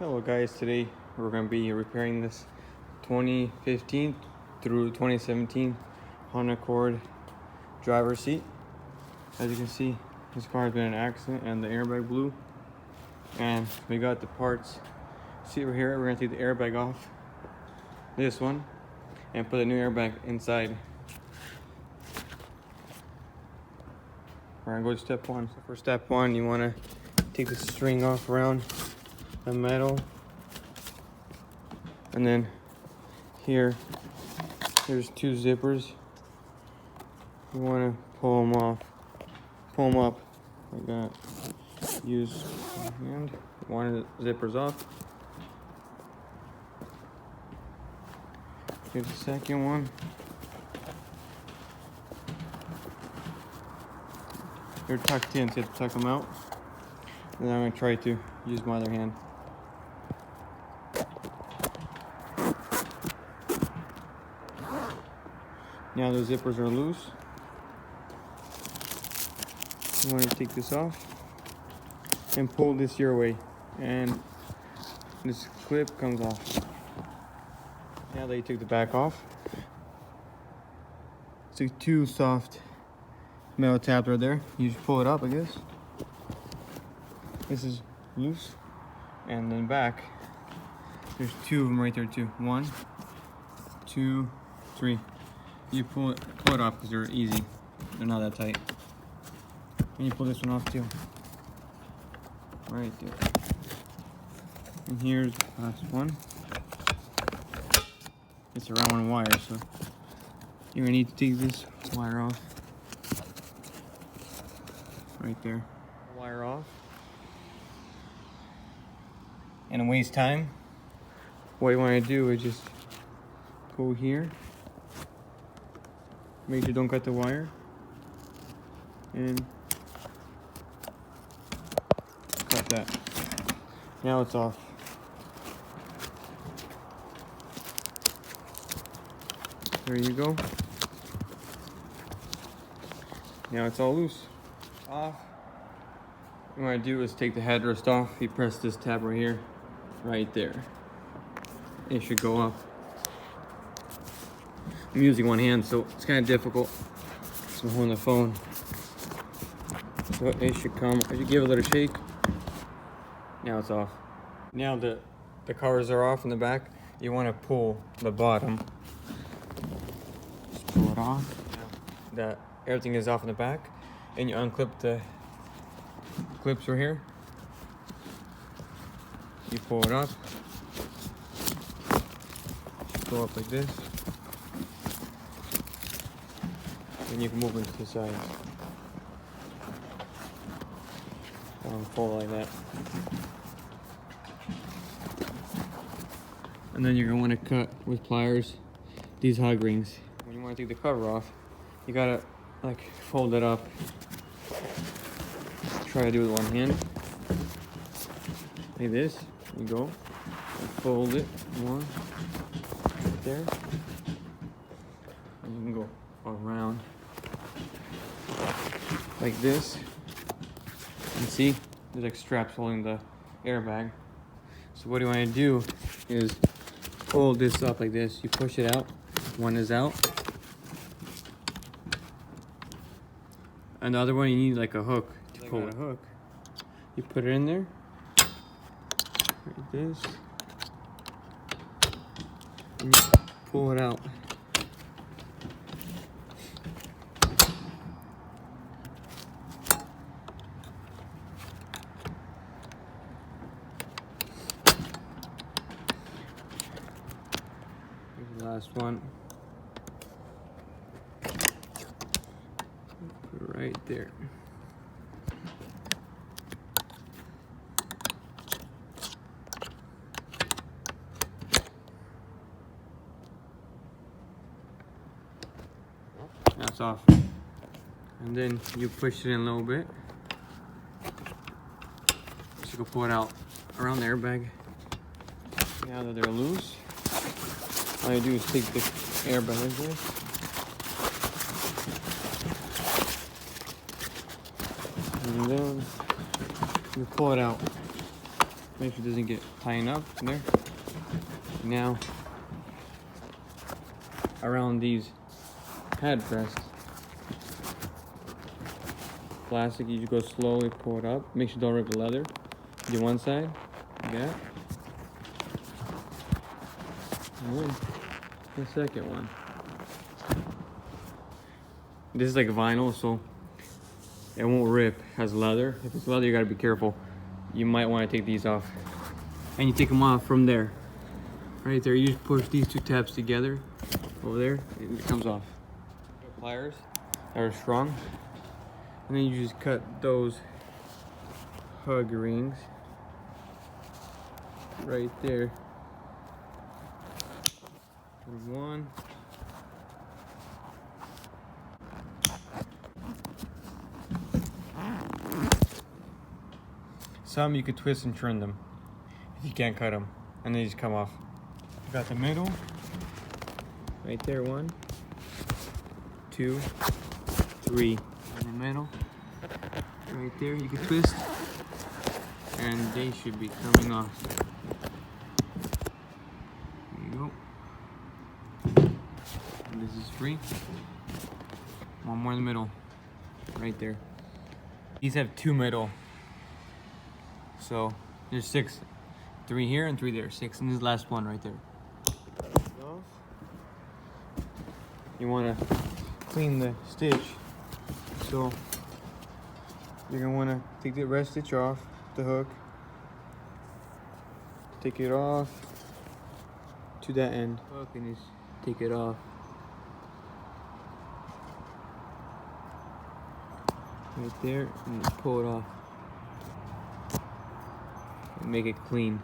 Hello guys, today we're going to be repairing this 2015 through 2017 Honda Accord driver's seat. As you can see, this car has been in an accident and the airbag blew. And we got the parts. See over here, we're going to take the airbag off, this one, and put a new airbag inside. We're going to go to step one. So for step one, you want to take the string off around the metal, and then here's two zippers. You want to pull them up like that. Use my hand. One of the zippers off. Here's the second one. They're tucked in, so you have to tuck them out. And then I'm going to try to use my other hand. Now the zippers are loose. You want to take this off and pull this your way, and this clip comes off. Now that you took the back off, it's like two soft metal tabs right there. You just pull it up, I guess. This is loose, and then back, there's two of them right there too. 1, 2, 3. You pull it off because they're easy. They're not that tight. And you pull this one off too. Right there. And here's the last one. It's a round one wire, so you're gonna need to take this wire off. Right there. Wire off. And waste time. What you want to do is just go here. Make sure you don't cut the wire. And cut that. Now it's off. There you go. Now it's all loose. Off. What you want to do is take the headrest off. You press this tab right here, right there. It should go up. I'm using one hand, so it's kind of difficult. So I'm holding the phone. So it should come. I should give it a little shake. Now it's off. Now the covers are off in the back. You want to pull the bottom. Just pull it off. That everything is off in the back, and you unclip the clips right here. You pull it up. Go up like this. And you can move into the sides. Fold like that. And then you're going to want to cut with pliers these hug rings. When you want to take the cover off, you gotta like fold it up. Try to do it with one hand. Like this. You go. And fold it more. Right there. And you can go around like this. And see, there's like straps holding the airbag. So what you want to do is fold this up like this. You push it out. One is out. And the other one, you need like a hook to pull it. You put it in there. Like this. And you pull it out. Here's the last one. Put it right there. That's off. And then you push it in a little bit. So you can pull it out around the airbag. Now that they're loose, all you do is take the airbag like this. And then you pull it out. Make sure it doesn't get tying up there. Now, around these headrests, plastic, you just go slowly, pull it up. Make sure you don't rip the leather. Do one side, yeah. And then the second one. This is like vinyl, so it won't rip. It has leather. If it's leather, you gotta be careful. You might want to take these off, and you take them off from there, right there. You just push these two tabs together over there, and it comes off. Pliers that are strong, and then you just cut those hug rings right there. One. Some you could twist and turn them if you can't cut them, and they just come off. You got the middle right there. 1, 2, 3 in the middle right there. You can twist, and they should be coming off. There you go. And this is free. One more in the middle right there. These have 2 middle. So there's 6, 3 here and 3 there, 6, and this is the last one right there. You want to clean the stitch, so you're gonna want to take the rest stitch off the hook, take it off to that end, hook, and just take it off right there, and just pull it off. Make it clean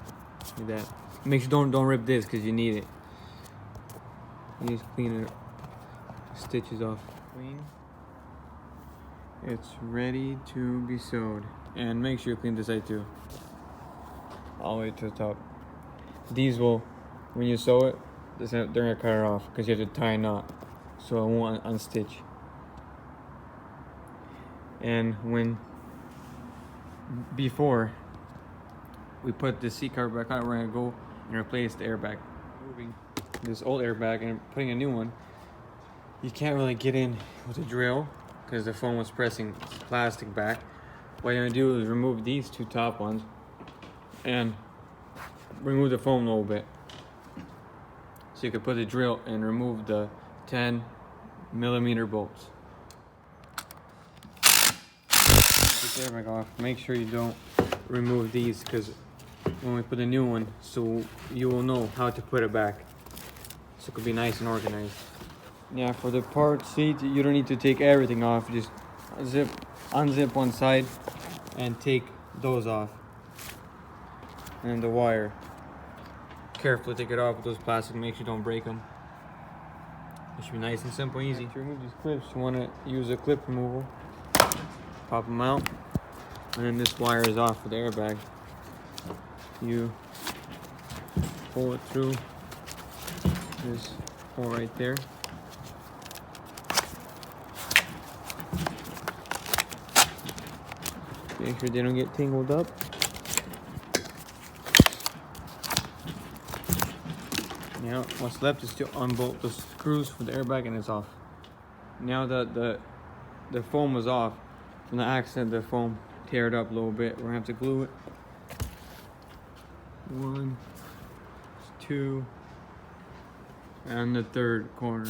like that. Make sure don't rip this because you need it. You just clean it, stitches off. Clean. It's ready to be sewed. And make sure you clean this side too, all the way to the top. These will, when you sew it, they're gonna cut it off because you have to tie a knot, so it won't unstitch. And before we put the seat cover back on, we're gonna go and replace the airbag. Moving this old airbag and putting a new one, you can't really get in with a drill because the foam was pressing plastic back. What you're gonna do is remove these 2 top ones and remove the foam a little bit. So you can put the drill and remove the 10mm bolts. Take the airbag off. Make sure you don't remove these because when we put a new one, so you will know how to put it back, so it could be nice and organized. Yeah, for the part seat, you don't need to take everything off. Just unzip one side and take those off, and the wire. Carefully take it off with those plastic. Make sure you don't break them. It should be nice and simple, easy. To remove these clips, you want to use a clip removal. Pop them out, and then this wire is off for the airbag. You pull it through this hole right there. Make sure they don't get tangled up. Now what's left is to unbolt the screws for the airbag, and it's off. Now that the foam was off from the accident, the foam teared up a little bit. We're gonna have to glue it. 1, 2, and the 3rd corner.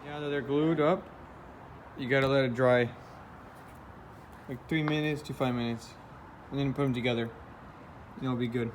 Now that they're glued up, you gotta let it dry like 3 minutes to 5 minutes, and then put them together, and it'll be good.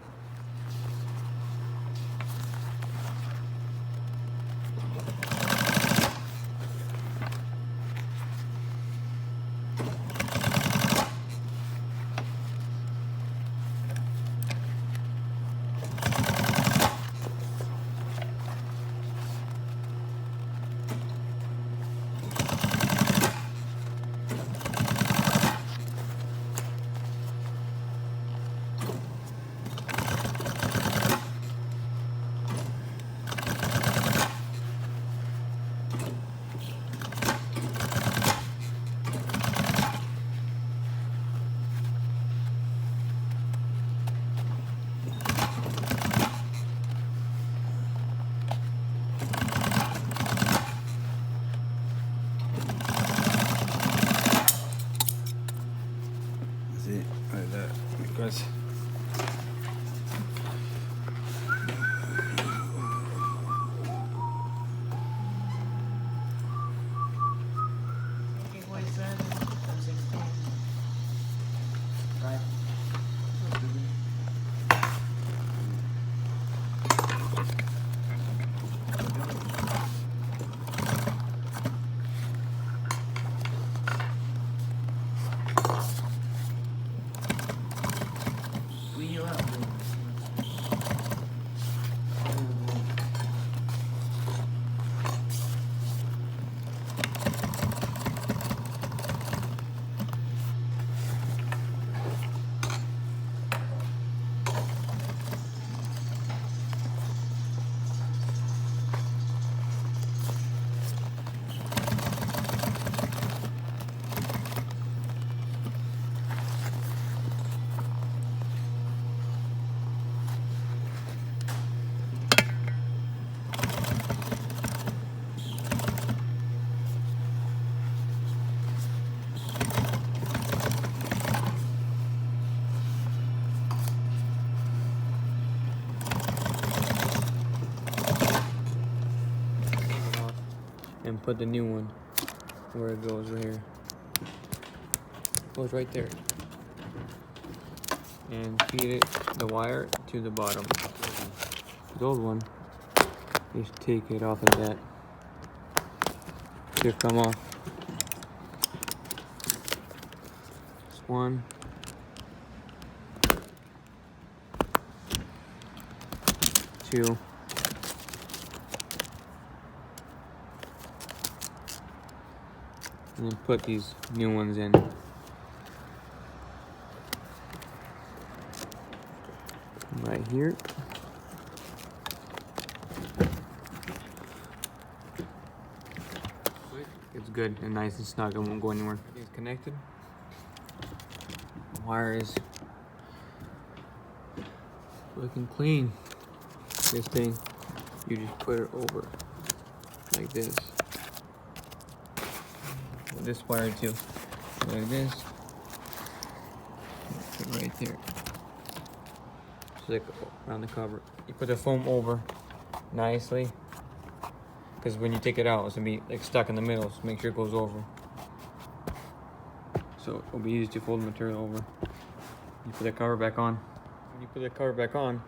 put the new one where it goes right here. It goes right there. And feed it the wire to the bottom. The old one, just take it off of that. Should come off. This one. Two. And then put these new ones in. Right here. It's good and nice and snug. It won't go anywhere. It's connected. Wire is looking clean. This thing, you just put it over like this. This wire too, like this. Put it right there. Just like around the cover. You put the foam over nicely, because when you take it out, it's gonna be like stuck in the middle. So make sure it goes over. So it'll be easy to fold the material over. You put the cover back on. When you put the cover back on,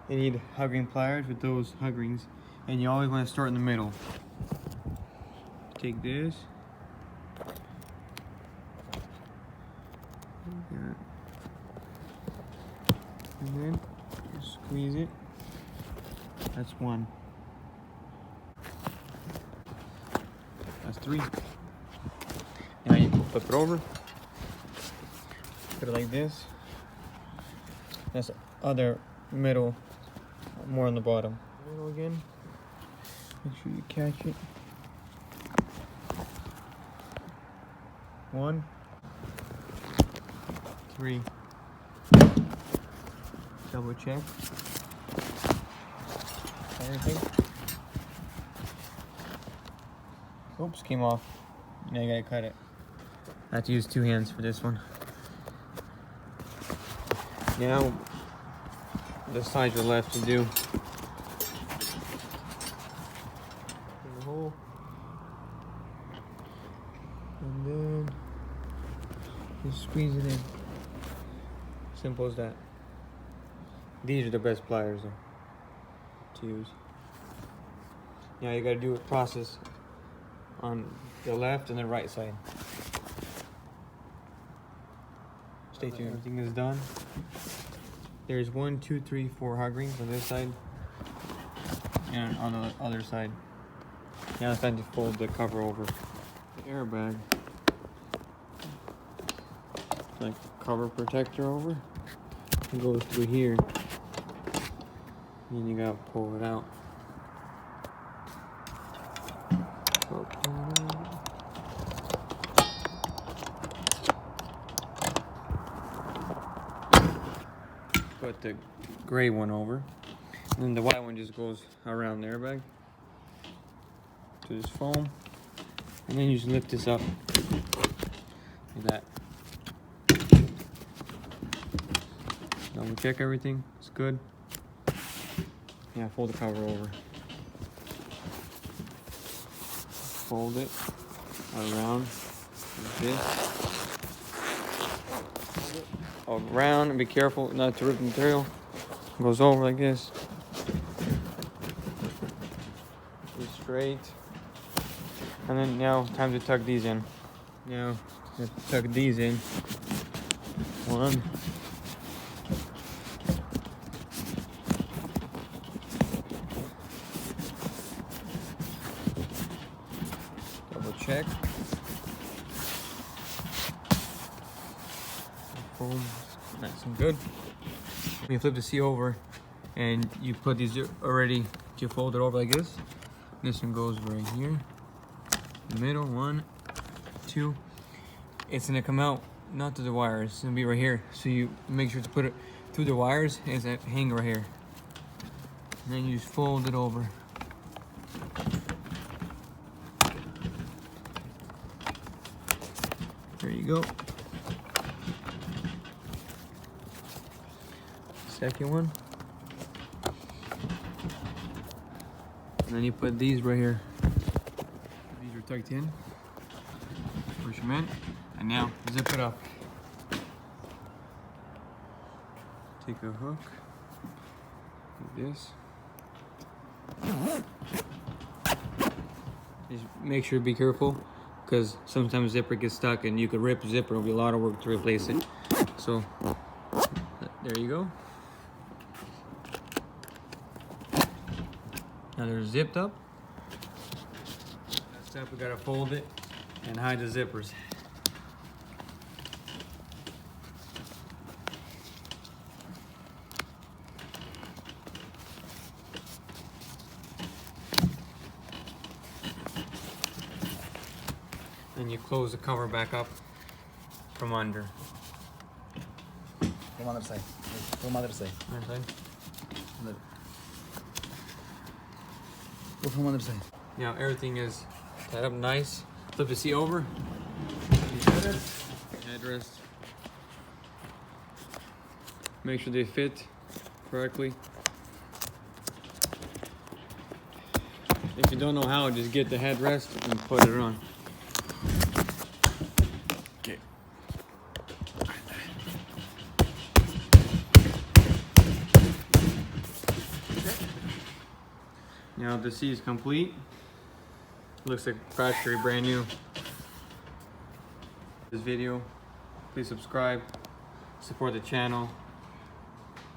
you need hugging pliers with those hug rings, and you always want to start in the middle. Take this. And then just squeeze it. That's one. That's three. Now you flip it over. Put it like this. That's the other middle, more on the bottom. Middle again. Make sure you catch it. One. Three. Double check everything. Oops, came off. Now you gotta cut it. I have to use 2 hands for this one. Now, the sides are left to do. In the hole. And then just squeeze it in. Simple as that. These are the best pliers though, to use. Now you gotta do a process on the left and the right side. Stay tuned. Everything is done. There's 1, 2, 3, 4 hug rings on this side and on the other side. Now it's time to fold the cover over. The airbag, like cover protector over. It goes through here. And you gotta pull it out. Put the gray one over. And then the white one just goes around the airbag to this foam. And then you just lift this up like that. Double check everything, it's good. Yeah, fold the cover over. Fold it around like this. Around, and be careful not to rip the material. It goes over like this. Be straight. And then now, time to tuck these in. Now, let's tuck these in. One. Check. Foam, nice and good. When you flip the C over and you put these already, you fold it over like this. This one goes right here. The middle, 1, 2. It's gonna come out not through the wires, it's gonna be right here. So you make sure to put it through the wires and it's gonna hang right here. And then you just fold it over. There you go. Second one. And then you put these right here. tucked in. Push them in, and now zip it up. Take a hook, like this. Just make sure to be careful, because sometimes zipper gets stuck and you could rip the zipper. It'll be a lot of work to replace it. So there you go. Now they're zipped up. Next up, we gotta fold it and hide the zippers. And you close the cover back up from under. From other side. From other side. Other side. Go from other side. Now everything is tied up nice. Flip the seat over. Headrest. Make sure they fit correctly. If you don't know how, just get the headrest and put it on. Okay. Now the seat is complete. Looks like factory brand new. This video, please subscribe, support the channel,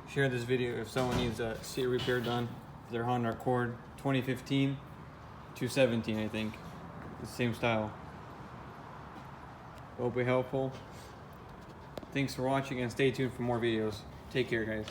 share this video if someone needs a seat repair done. Their Honda Accord 2015 to 17, I think. The same style. Hope it helpful. Thanks for watching and stay tuned for more videos. Take care, guys.